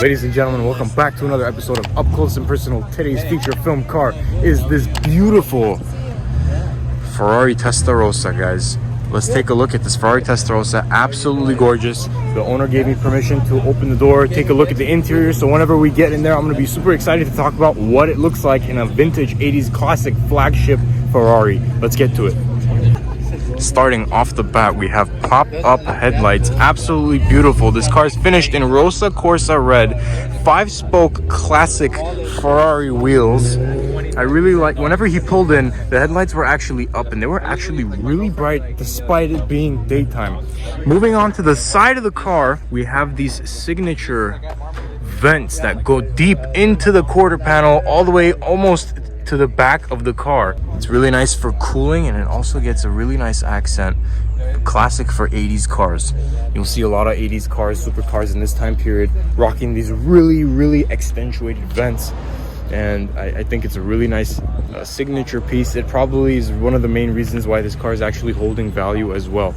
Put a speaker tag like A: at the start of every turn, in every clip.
A: Ladies and gentlemen, welcome back to another episode of Up Close and Personal. Today's feature film car is this beautiful Ferrari Testarossa, guys. Let's take a look at this Ferrari Testarossa. Absolutely gorgeous. The owner gave me permission to open the door, take a look at the interior. So whenever we get in there, I'm going to be super excited to talk about what it looks like in a vintage 80s classic flagship Ferrari. Let's get to it. Starting off the bat, we have pop-up headlights. Absolutely beautiful. This car is finished in Rosa Corsa red, 5-spoke classic Ferrari wheels. I really like, whenever he pulled in, the headlights were actually up and they were actually really bright despite it being daytime. Moving on to the side of the car, we have these signature vents that go deep into the quarter panel all the way almost to the back of the car. It's really nice for cooling, and it also gets a really nice accent. Classic for 80s cars. You'll see a lot of 80s cars, supercars in this time period, rocking these really accentuated vents. And I think it's a really nice signature piece. It probably is one of the main reasons why this car is actually holding value as well.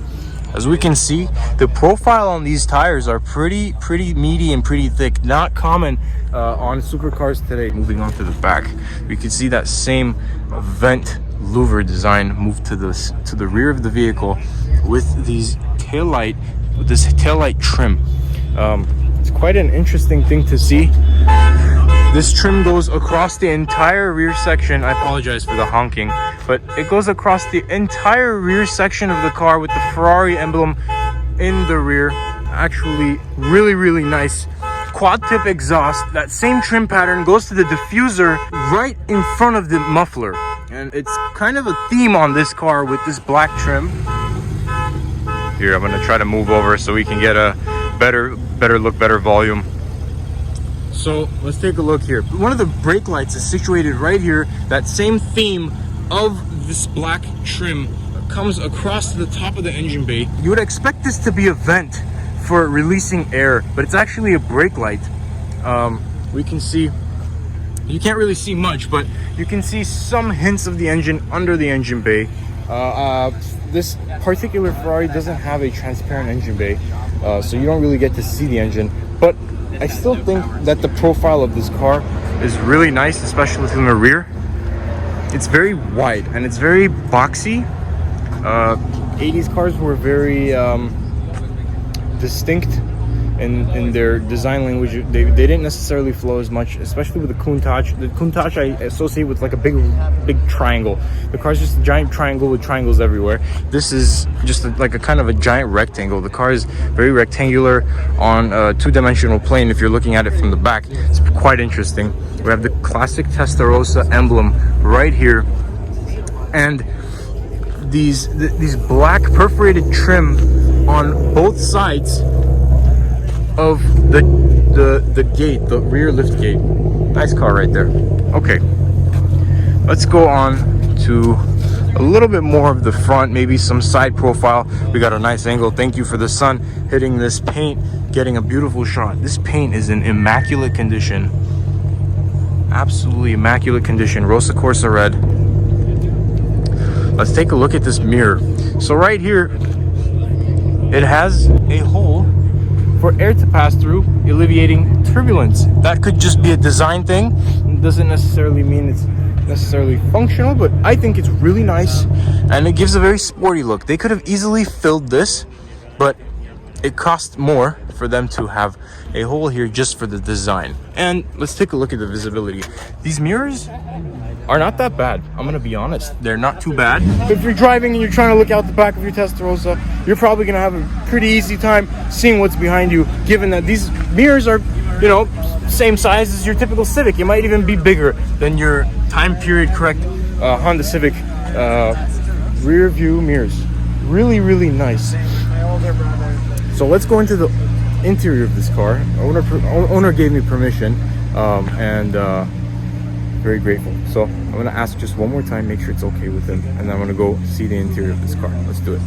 A: As we can see, the profile on these tires are pretty meaty and pretty thick. Not common on supercars today. Moving on to the back, we can see that same vent louver design move to the rear of the vehicle with these this taillight trim. It's quite an interesting thing to see. This trim goes across the entire rear section. I apologize for the honking, but it goes across the entire rear section of the car with the Ferrari emblem in the rear. Actually, really nice. Quad tip exhaust. That same trim pattern goes to the diffuser right in front of the muffler. And it's kind of a theme on this car with this black trim. Here, I'm gonna try to move over so we can get a better look, better volume. So let's take a look here. One of the brake lights is situated right here. That same theme of this black trim comes across to the top of the engine bay. You would expect this to be a vent for releasing air, but it's actually a brake light. We can see, you can't really see much, but you can see some hints of the engine under the engine bay. This particular Ferrari doesn't have a transparent engine bay, so you don't really get to see the engine, but I still think that the profile of this car is really nice, especially from the rear. It's very wide and it's very boxy. 80s cars were very distinct in their design language. They didn't necessarily flow as much, especially with the Countach. The Countach I associate with like a big triangle. The car's just a giant triangle with triangles everywhere. This is just like a kind of a giant rectangle. The car is very rectangular on a two-dimensional plane. If you're looking at it from the back, it's quite interesting. We have the classic Testarossa emblem right here, and these black perforated trim on both sides of the gate, the rear lift gate. Nice car right there. Okay, let's go on to a little bit more of the front, maybe some side profile. We got a nice angle. Thank you for the sun hitting this paint, getting a beautiful shot. This paint is in immaculate condition. Absolutely immaculate condition. Rosa Corsa red. Let's take a look at this mirror. So right here, it has a hole for air to pass through, alleviating turbulence. That could just be a design thing. It doesn't necessarily mean it's necessarily functional, but I think it's really nice and it gives a very sporty look. They could have easily filled this, but it cost more for them to have a hole here just for the design. And let's take a look at the visibility. These mirrors are not that bad. I'm gonna be honest, they're not too bad. If you're driving and you're trying to look out the back of your Testarossa, you're probably gonna have a pretty easy time seeing what's behind you, given that these mirrors are, you know, same size as your typical Civic. It might even be bigger than your time period correct Honda Civic rear view mirrors. Really nice. So let's go into the interior of this car. Owner gave me permission, and very grateful. So I'm gonna ask just one more time, make sure it's okay with him, and then I'm gonna go see the interior of this car. Let's do it.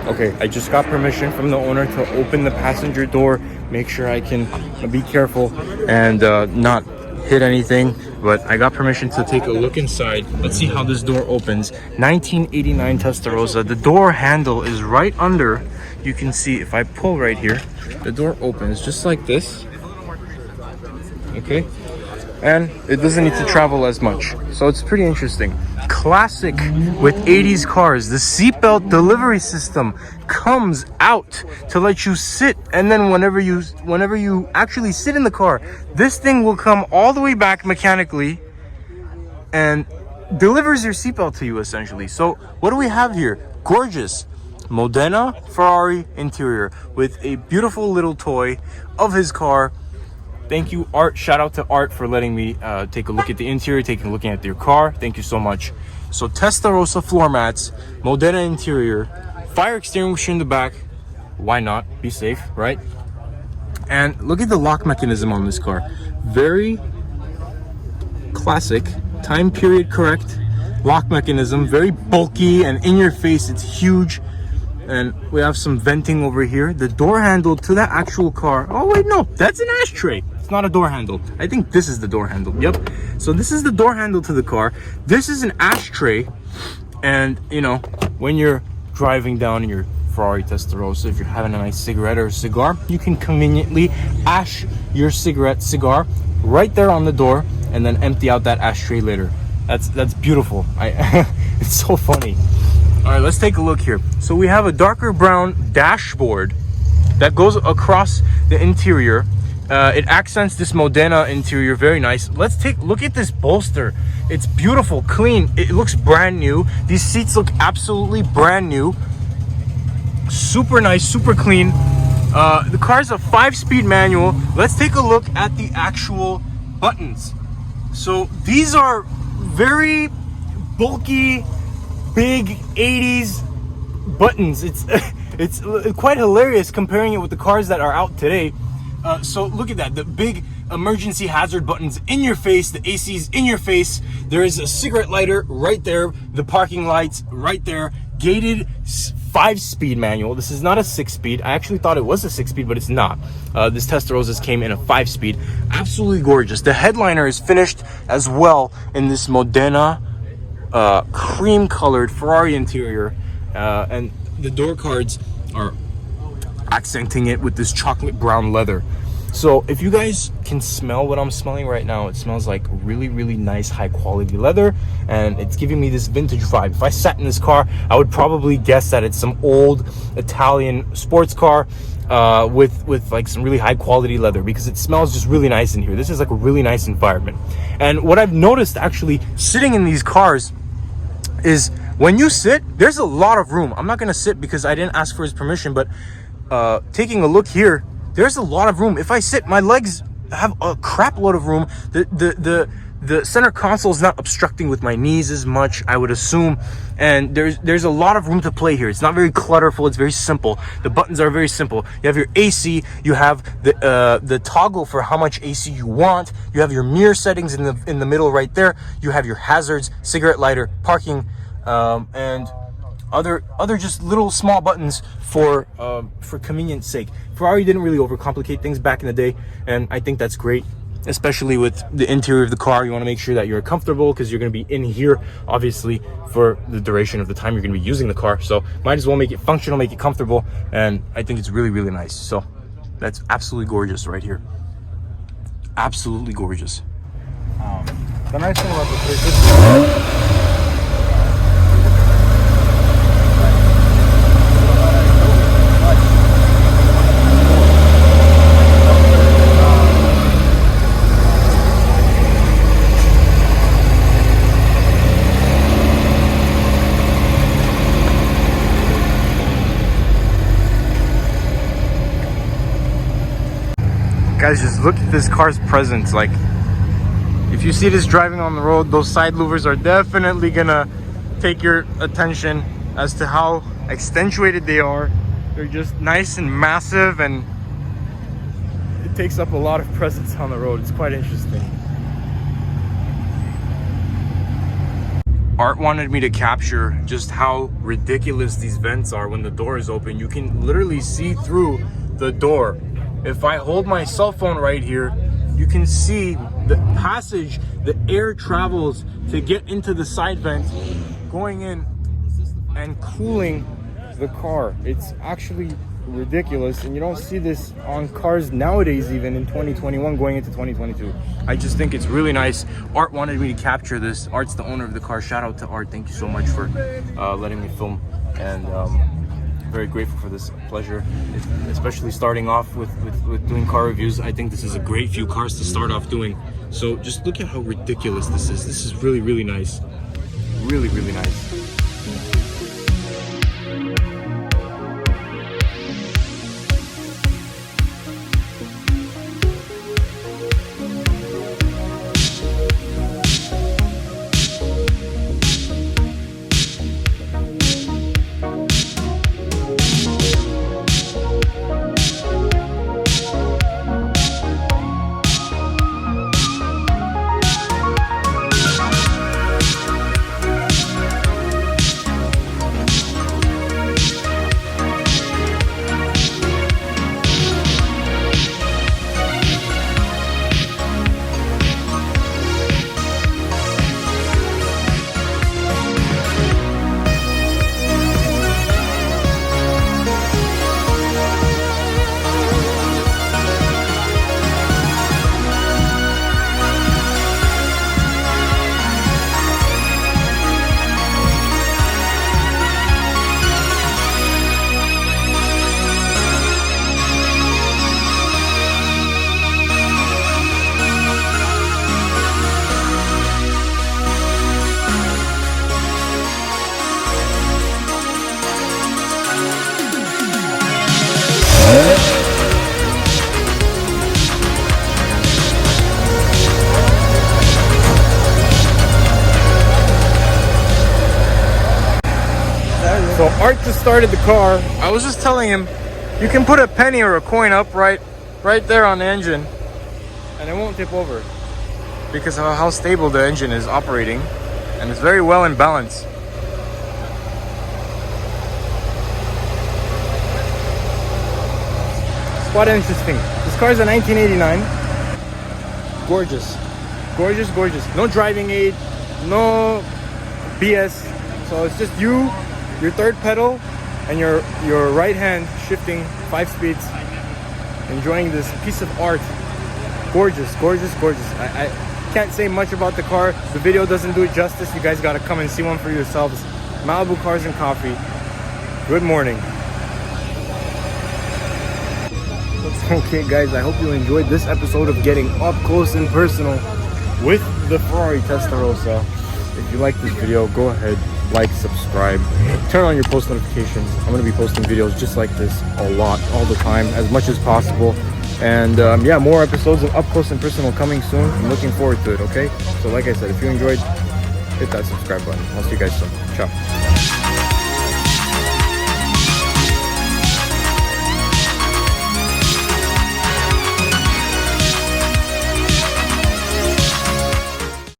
A: Okay, I just got permission from the owner to open the passenger door, make sure I can be careful and not hit anything, but I got permission to take a look inside. Let's see how this door opens. 1989 Testarossa. The door handle is right under. You can see if I pull right here, the door opens just like this. okay? And it doesn't need to travel as much. So it's pretty interesting. Classic with 80s cars. The seatbelt delivery system comes out to let you sit, and then whenever you actually sit in the car, this thing will come all the way back mechanically and delivers your seatbelt to you essentially. So what do we have here? Gorgeous Modena Ferrari interior with a beautiful little toy of his car. Thank you, Art. Shout out to Art for letting me take a look at the interior, looking at your car. Thank you so much. So Testarossa floor mats, Modena interior, fire extinguisher in the back. Why not? Be safe, right? And look at the lock mechanism on this car. Very classic, time period correct lock mechanism. Very bulky and in your face. It's huge. And we have some venting over here. The door handle to that actual car. Oh wait, no, that's an ashtray. It's not a door handle. I think this is the door handle. Yep. So this is the door handle to the car. This is an ashtray. And you know, when you're driving down in your Ferrari Testarossa, if you're having a nice cigarette or a cigar, you can conveniently ash your cigar right there on the door and then empty out that ashtray later. That's beautiful. It's so funny. All right, let's take a look here. So we have a darker brown dashboard that goes across the interior. It accents this Modena interior, very nice. Let's take a look at this bolster. It's beautiful, clean. It looks brand new. These seats look absolutely brand new. Super nice, super clean. The car's a 5-speed manual. Let's take a look at the actual buttons. So these are very bulky, big 80s buttons. It's quite hilarious comparing it with the cars that are out today. So look at that, the big emergency hazard buttons in your face, the AC's in your face. There is a cigarette lighter right there, the parking lights right there, gated 5-speed manual. This is not a 6-speed. I actually thought it was a 6-speed, but it's not. This Testarossa came in a 5-speed. Absolutely gorgeous. The headliner is finished as well in this Modena cream colored Ferrari interior, and the door cards are accenting it with this chocolate brown leather. So if you guys can smell what I'm smelling right now, it smells like really, really nice, high quality leather, and it's giving me this vintage vibe. If I sat in this car, I would probably guess that it's some old Italian sports car with like some really high quality leather, because it smells just really nice in here. This is like a really nice environment. And what I've noticed actually sitting in these cars is when you sit, there's a lot of room. I'm not gonna sit because I didn't ask for his permission, but taking a look here, there's a lot of room. If I sit, my legs have a crap load of room. The center console is not obstructing with my knees as much, I would assume, and there's a lot of room to play here. It's not very clutterful. It's very simple. The buttons are very simple. You have your AC. You have the toggle for how much AC you want. You have your mirror settings in the middle right there. You have your hazards, cigarette lighter, parking, and other just little small buttons for convenience sake. Ferrari didn't really overcomplicate things back in the day, and I think that's great, especially with the interior of the car. You want to make sure that you're comfortable, because you're going to be in here obviously for the duration of the time you're going to be using the car. So might as well make it functional, make it comfortable, and I think it's really, really nice. So that's absolutely gorgeous right here. Absolutely gorgeous.
B: The nice thing about the
A: Guys, just look at this car's presence. Like, if you see this driving on the road, those side louvers are definitely gonna take your attention as to how accentuated they are. They're just nice and massive, and it takes up a lot of presence on the road. It's quite interesting. Art wanted me to capture just how ridiculous these vents are when the door is open. You can literally see through the door. If I hold my cell phone right here, you can see the passage, the air travels to get into the side vent, going in and cooling the car. It's actually ridiculous, and you don't see this on cars nowadays, even in 2021 going into 2022. I just think it's really nice. Art wanted me to capture this. Art's the owner of the car. Shout out to Art. Thank you so much for letting me film, and very grateful for this pleasure, especially starting off with doing car reviews. I think this is a great few cars to start off doing. So just look at how ridiculous this is. This is really, really nice. Really, really nice. So Art just started the car. I was just telling him, you can put a penny or a coin up right there on the engine, and it won't tip over because of how stable the engine is operating, and it's very well in balance. Quite interesting. This car is a 1989. Gorgeous, gorgeous, gorgeous. No driving aid, no BS. So it's just you, your third pedal, and your right hand shifting 5 speeds, enjoying this piece of art. Gorgeous, gorgeous, gorgeous. I can't say much about the car. The video doesn't do it justice. You guys gotta come and see one for yourselves. Malibu Cars and Coffee. Good morning. Okay guys, I hope you enjoyed this episode of getting up close and personal with the Ferrari Testarossa. If you like this video, go ahead, like, subscribe, turn on your post notifications. I'm going to be posting videos just like this a lot, all the time, as much as possible. And yeah, more episodes of Up Close and Personal coming soon. I'm looking forward to it, okay? So like I said, if you enjoyed, hit that subscribe button. I'll see you guys soon. Ciao.